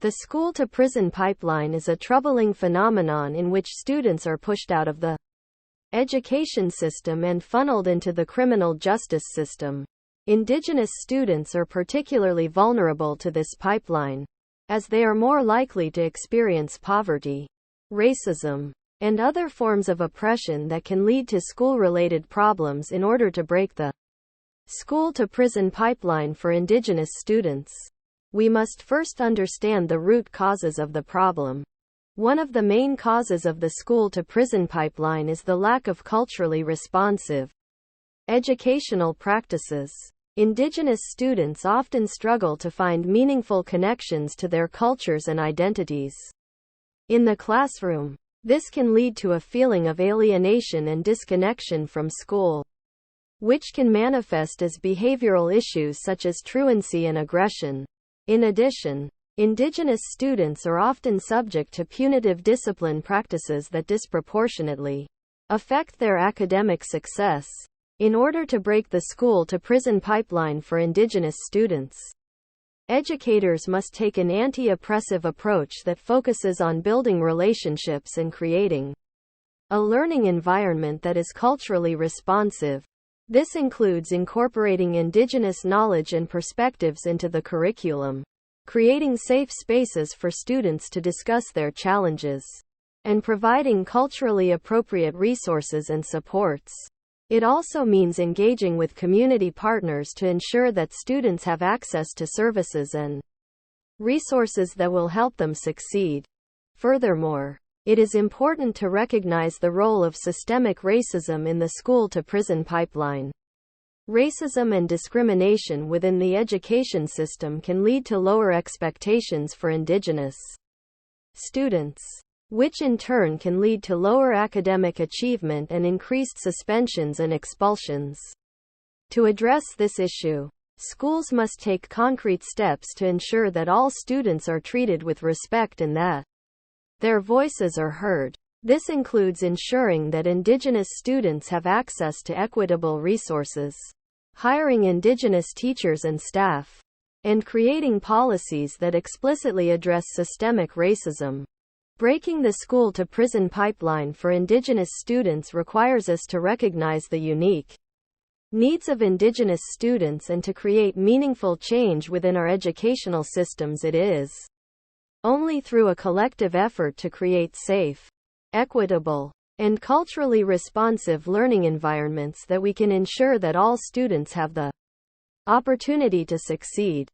The school-to-prison pipeline is a troubling phenomenon in which students are pushed out of the education system and funneled into the criminal justice system. Indigenous students are particularly vulnerable to this pipeline, as they are more likely to experience poverty, racism, and other forms of oppression that can lead to school-related problems. In order to break the school-to-prison pipeline for Indigenous students, we must first understand the root causes of the problem. One of the main causes of the school-to-prison pipeline is the lack of culturally responsive educational practices. Indigenous students often struggle to find meaningful connections to their cultures and identities in the classroom. This can lead to a feeling of alienation and disconnection from school, which can manifest as behavioral issues such as truancy and aggression. In addition, Indigenous students are often subject to punitive discipline practices that disproportionately affect their academic success. In order to break the school-to-prison pipeline for Indigenous students, educators must take an anti-oppressive approach that focuses on building relationships and creating a learning environment that is culturally responsive. This includes incorporating Indigenous knowledge and perspectives into the curriculum, creating safe spaces for students to discuss their challenges, and providing culturally appropriate resources and supports. It also means engaging with community partners to ensure that students have access to services and resources that will help them succeed. Furthermore, it is important to recognize the role of systemic racism in the school-to-prison pipeline. Racism and discrimination within the education system can lead to lower expectations for Indigenous students, which in turn can lead to lower academic achievement and increased suspensions and expulsions. To address this issue, schools must take concrete steps to ensure that all students are treated with respect and that their voices are heard. This includes ensuring that Indigenous students have access to equitable resources, hiring Indigenous teachers and staff, and creating policies that explicitly address systemic racism. Breaking the school-to-prison pipeline for Indigenous students requires us to recognize the unique needs of Indigenous students and to create meaningful change within our educational systems. It is only through a collective effort to create safe, equitable, and culturally responsive learning environments that we can ensure that all students have the opportunity to succeed.